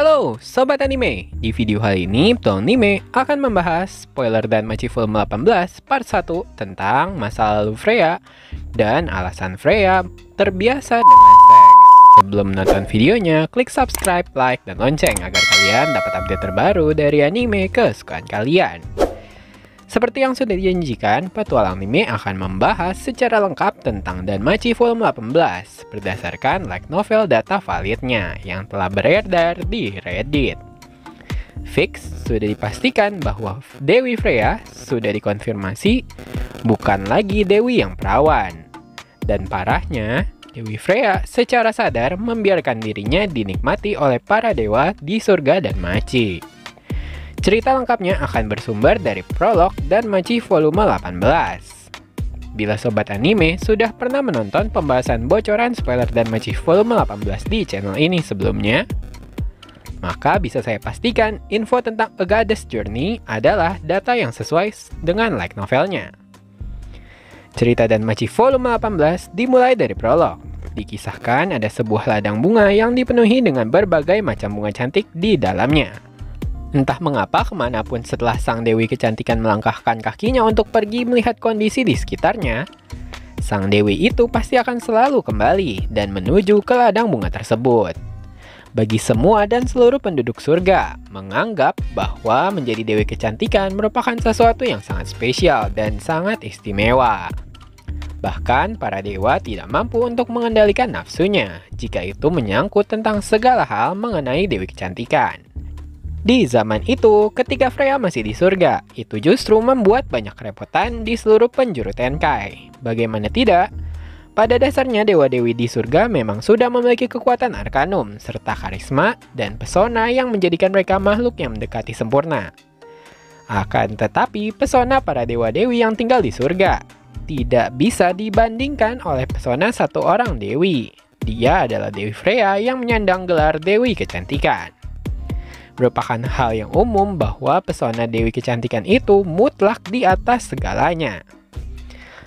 Halo Sobat Anime, di video kali ini Betul Anime akan membahas spoiler dan Machi Volume 18 part 1 tentang masa lalu Freya dan alasan Freya terbiasa dengan seks. Sebelum menonton videonya, klik subscribe, like, dan lonceng agar kalian dapat update terbaru dari anime kesukaan kalian. Seperti yang sudah dijanjikan, Petualang Anime akan membahas secara lengkap tentang Danmachi Volume 18 berdasarkan light novel data validnya yang telah beredar di Reddit. Fix sudah dipastikan bahwa Dewi Freya sudah dikonfirmasi bukan lagi Dewi yang perawan. Dan parahnya, Dewi Freya secara sadar membiarkan dirinya dinikmati oleh para dewa di surga Danmachi. Cerita lengkapnya akan bersumber dari prolog Danmachi Volume 18. Bila Sobat Anime sudah pernah menonton pembahasan bocoran spoiler Danmachi Volume 18 di channel ini sebelumnya, maka bisa saya pastikan info tentang A Goddess Journey adalah data yang sesuai dengan light novelnya. Cerita Danmachi Volume 18 dimulai dari prolog. Dikisahkan ada sebuah ladang bunga yang dipenuhi dengan berbagai macam bunga cantik di dalamnya. Entah mengapa kemanapun setelah sang Dewi Kecantikan melangkahkan kakinya untuk pergi melihat kondisi di sekitarnya, sang Dewi itu pasti akan selalu kembali dan menuju ke ladang bunga tersebut. Bagi semua dan seluruh penduduk surga, menganggap bahwa menjadi Dewi Kecantikan merupakan sesuatu yang sangat spesial dan sangat istimewa. Bahkan para dewa tidak mampu untuk mengendalikan nafsunya jika itu menyangkut tentang segala hal mengenai Dewi Kecantikan. Di zaman itu, ketika Freya masih di surga, itu justru membuat banyak kerepotan di seluruh penjuru Tenkai. Bagaimana tidak? Pada dasarnya dewa-dewi di surga memang sudah memiliki kekuatan arkanum, serta karisma dan pesona yang menjadikan mereka makhluk yang mendekati sempurna. Akan tetapi, pesona para dewa-dewi yang tinggal di surga tidak bisa dibandingkan oleh pesona satu orang dewi. Dia adalah Dewi Freya yang menyandang gelar Dewi Kecantikan. Merupakan hal yang umum bahwa pesona Dewi Kecantikan itu mutlak di atas segalanya.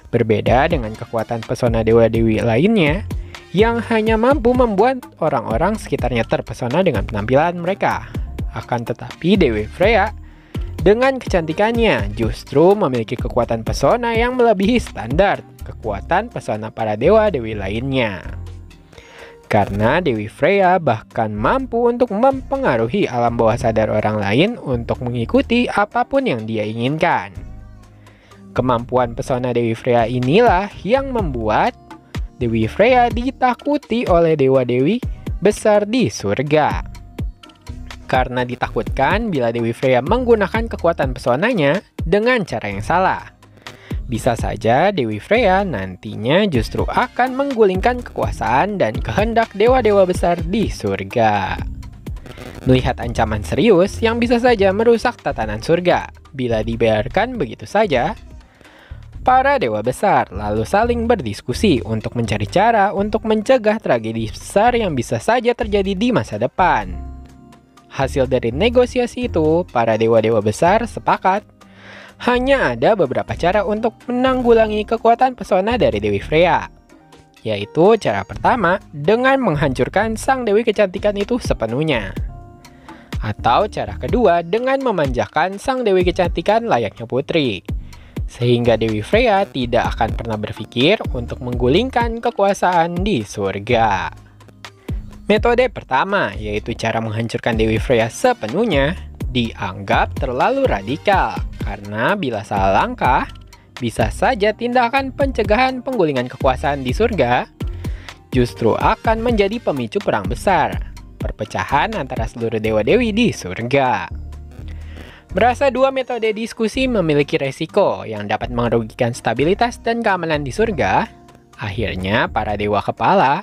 Berbeda dengan kekuatan pesona dewa-dewi lainnya yang hanya mampu membuat orang-orang sekitarnya terpesona dengan penampilan mereka. Akan tetapi Dewi Freya dengan kecantikannya justru memiliki kekuatan pesona yang melebihi standar kekuatan pesona para dewa-dewi lainnya. Karena Dewi Freya bahkan mampu untuk mempengaruhi alam bawah sadar orang lain untuk mengikuti apapun yang dia inginkan. Kemampuan pesona Dewi Freya inilah yang membuat Dewi Freya ditakuti oleh dewa-dewi besar di surga. Karena ditakutkan bila Dewi Freya menggunakan kekuatan pesonanya dengan cara yang salah. Bisa saja Dewi Freya nantinya justru akan menggulingkan kekuasaan dan kehendak dewa-dewa besar di surga. Melihat ancaman serius yang bisa saja merusak tatanan surga, bila dibiarkan begitu saja, para dewa besar lalu saling berdiskusi untuk mencari cara untuk mencegah tragedi besar yang bisa saja terjadi di masa depan. Hasil dari negosiasi itu, para dewa-dewa besar sepakat hanya ada beberapa cara untuk menanggulangi kekuatan pesona dari Dewi Freya. Yaitu cara pertama dengan menghancurkan sang Dewi Kecantikan itu sepenuhnya. Atau cara kedua dengan memanjakan sang Dewi Kecantikan layaknya putri. Sehingga Dewi Freya tidak akan pernah berpikir untuk menggulingkan kekuasaan di surga. Metode pertama yaitu cara menghancurkan Dewi Freya sepenuhnya dianggap terlalu radikal. Karena bila salah langkah, bisa saja tindakan pencegahan penggulingan kekuasaan di surga justru akan menjadi pemicu perang besar, perpecahan antara seluruh dewa-dewi di surga. Merasa dua metode diskusi memiliki resiko yang dapat merugikan stabilitas dan keamanan di surga, akhirnya para dewa kepala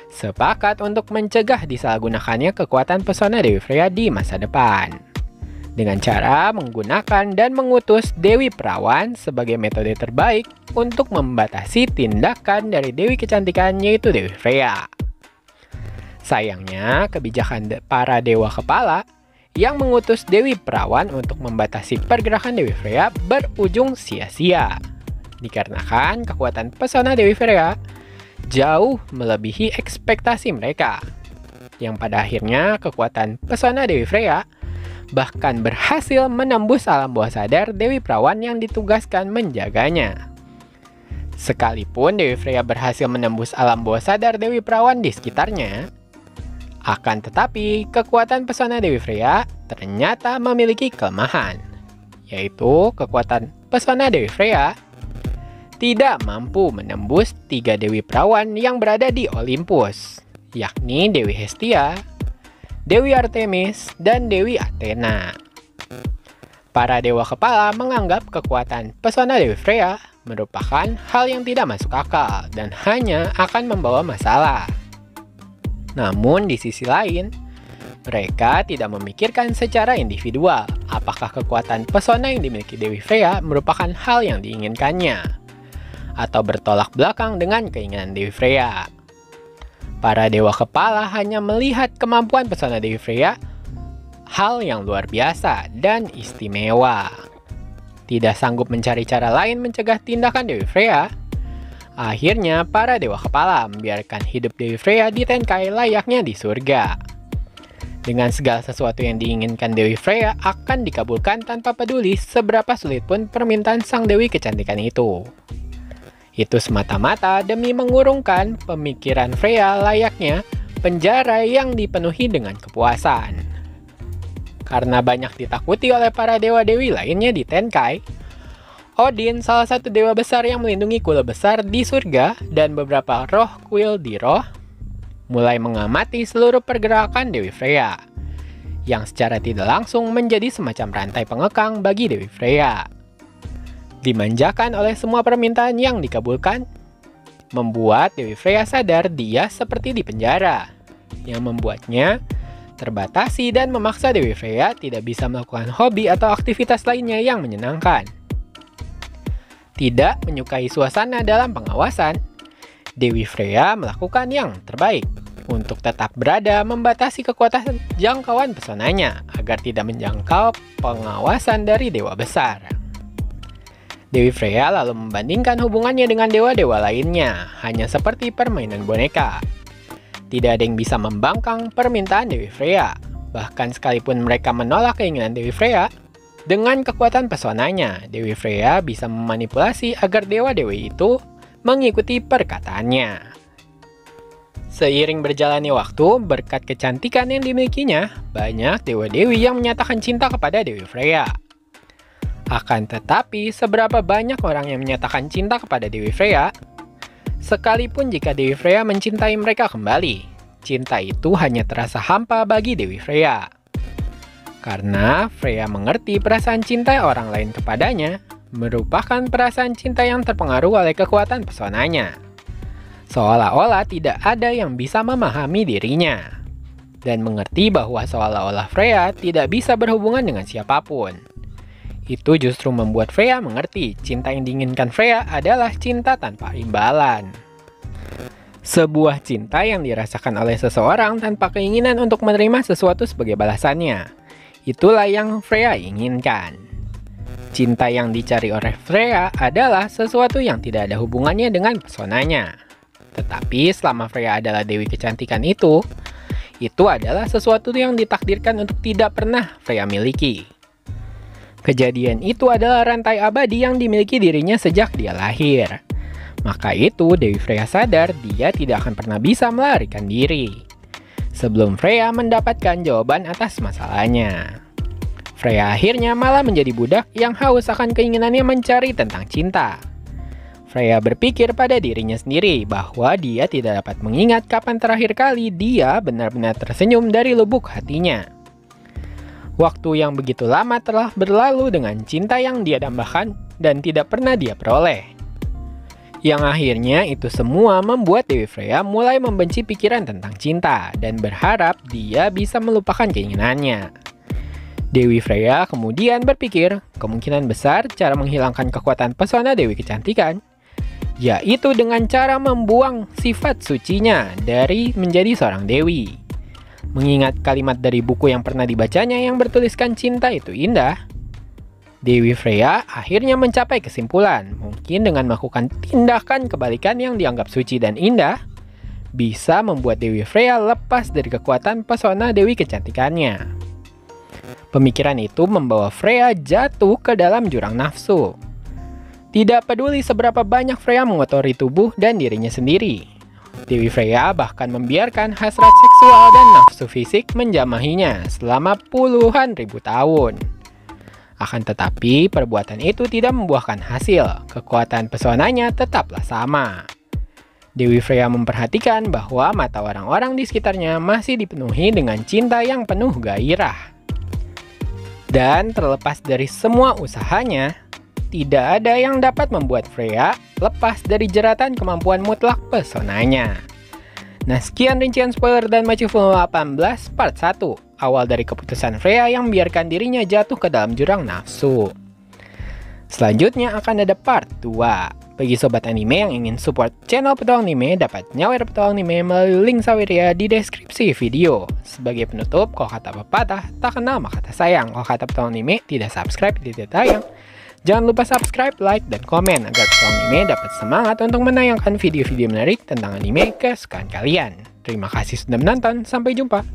sepakat untuk mencegah disalahgunakannya kekuatan pesona Dewi Freya di masa depan. Dengan cara menggunakan dan mengutus Dewi Perawan sebagai metode terbaik untuk membatasi tindakan dari Dewi Kecantikan yaitu Dewi Freya. Sayangnya, kebijakan para dewa kepala yang mengutus Dewi Perawan untuk membatasi pergerakan Dewi Freya berujung sia-sia. Dikarenakan kekuatan pesona Dewi Freya jauh melebihi ekspektasi mereka. yang pada akhirnya kekuatan pesona Dewi Freya bahkan berhasil menembus alam bawah sadar Dewi Perawan yang ditugaskan menjaganya. Sekalipun Dewi Freya berhasil menembus alam bawah sadar Dewi Perawan di sekitarnya, akan tetapi kekuatan pesona Dewi Freya ternyata memiliki kelemahan, yaitu kekuatan pesona Dewi Freya tidak mampu menembus 3 Dewi Perawan yang berada di Olympus, yakni Dewi Hestia, Dewi Artemis, dan Dewi Athena. Para dewa kepala menganggap kekuatan pesona Dewi Freya merupakan hal yang tidak masuk akal dan hanya akan membawa masalah. Namun di sisi lain, mereka tidak memikirkan secara individual apakah kekuatan pesona yang dimiliki Dewi Freya merupakan hal yang diinginkannya, atau bertolak belakang dengan keinginan Dewi Freya. Para dewa kepala hanya melihat kemampuan pesona Dewi Freya hal yang luar biasa dan istimewa. Tidak sanggup mencari cara lain mencegah tindakan Dewi Freya, akhirnya para dewa kepala membiarkan hidup Dewi Freya di Tenkai layaknya di surga. Dengan segala sesuatu yang diinginkan Dewi Freya akan dikabulkan tanpa peduli seberapa sulit pun permintaan sang Dewi kecantikan itu. Itu semata-mata demi mengurungkan pemikiran Freya layaknya penjara yang dipenuhi dengan kepuasan. Karena banyak ditakuti oleh para dewa-dewi lainnya di Tenkai, Odin, salah satu dewa besar yang melindungi kuil besar di surga dan beberapa roh kuil di roh, mulai mengamati seluruh pergerakan Dewi Freya, yang secara tidak langsung menjadi semacam rantai pengekang bagi Dewi Freya. Dimanjakan oleh semua permintaan yang dikabulkan, membuat Dewi Freya sadar dia seperti di penjara, yang membuatnya terbatasi dan memaksa Dewi Freya tidak bisa melakukan hobi atau aktivitas lainnya yang menyenangkan. Tidak menyukai suasana dalam pengawasan, Dewi Freya melakukan yang terbaik untuk tetap berada membatasi kekuatan jangkauan pesonanya agar tidak menjangkau pengawasan dari dewa besar. Dewi Freya lalu membandingkan hubungannya dengan dewa-dewa lainnya, hanya seperti permainan boneka. Tidak ada yang bisa membangkang permintaan Dewi Freya. Bahkan sekalipun mereka menolak keinginan Dewi Freya, dengan kekuatan pesonanya, Dewi Freya bisa memanipulasi agar dewa-dewi itu mengikuti perkataannya. Seiring berjalannya waktu, berkat kecantikan yang dimilikinya, banyak dewa-dewi yang menyatakan cinta kepada Dewi Freya. Akan tetapi, seberapa banyak orang yang menyatakan cinta kepada Dewi Freya, sekalipun jika Dewi Freya mencintai mereka kembali, cinta itu hanya terasa hampa bagi Dewi Freya. Karena Freya mengerti perasaan cinta orang lain kepadanya merupakan perasaan cinta yang terpengaruh oleh kekuatan pesonanya. Seolah-olah tidak ada yang bisa memahami dirinya, dan mengerti bahwa seolah-olah Freya tidak bisa berhubungan dengan siapapun. Itu justru membuat Freya mengerti cinta yang diinginkan Freya adalah cinta tanpa imbalan. Sebuah cinta yang dirasakan oleh seseorang tanpa keinginan untuk menerima sesuatu sebagai balasannya. Itulah yang Freya inginkan. Cinta yang dicari oleh Freya adalah sesuatu yang tidak ada hubungannya dengan pesonanya. Tetapi selama Freya adalah dewi kecantikan itu adalah sesuatu yang ditakdirkan untuk tidak pernah Freya miliki. Kejadian itu adalah rantai abadi yang dimiliki dirinya sejak dia lahir. Maka itu Dewi Freya sadar dia tidak akan pernah bisa melarikan diri. Sebelum Freya mendapatkan jawaban atas masalahnya, Freya akhirnya malah menjadi budak yang haus akan keinginannya mencari tentang cinta. Freya berpikir pada dirinya sendiri bahwa dia tidak dapat mengingat kapan terakhir kali dia benar-benar tersenyum dari lubuk hatinya. Waktu yang begitu lama telah berlalu dengan cinta yang dia dambakan dan tidak pernah dia peroleh. Yang akhirnya itu semua membuat Dewi Freya mulai membenci pikiran tentang cinta dan berharap dia bisa melupakan keinginannya. Dewi Freya kemudian berpikir kemungkinan besar cara menghilangkan kekuatan pesona Dewi kecantikan, yaitu dengan cara membuang sifat sucinya dari menjadi seorang dewi. Mengingat kalimat dari buku yang pernah dibacanya yang bertuliskan cinta itu indah, Dewi Freya akhirnya mencapai kesimpulan, mungkin dengan melakukan tindakan kebalikan yang dianggap suci dan indah, bisa membuat Dewi Freya lepas dari kekuatan pesona Dewi Kecantikannya. Pemikiran itu membawa Freya jatuh ke dalam jurang nafsu. Tidak peduli seberapa banyak Freya mengotori tubuh dan dirinya sendiri, Dewi Freya bahkan membiarkan hasrat seksual dan nafsu fisik menjamahinya selama puluhan ribu tahun. Akan tetapi, perbuatan itu tidak membuahkan hasil. Kekuatan pesonanya tetaplah sama. Dewi Freya memperhatikan bahwa mata orang-orang di sekitarnya masih dipenuhi dengan cinta yang penuh gairah. Dan terlepas dari semua usahanya, tidak ada yang dapat membuat Freya lepas dari jeratan kemampuan mutlak pesonanya. Nah, sekian rincian spoiler dan Machi Film 18 part 1, awal dari keputusan Freya yang membiarkan dirinya jatuh ke dalam jurang nafsu. Selanjutnya akan ada part 2. Bagi sobat anime yang ingin support channel Petualang Anime, dapat nyawer Petualang Anime melalui link saweria di deskripsi video. Sebagai penutup, kalau kata pepatah, tak kenal maka kata sayang. Kalau kata Petualang Anime, tidak subscribe, tidak tayang. Jangan lupa subscribe, like, dan komen agar Petualang Anime dapat semangat untuk menayangkan video-video menarik tentang anime kesukaan kalian. Terima kasih sudah menonton, sampai jumpa.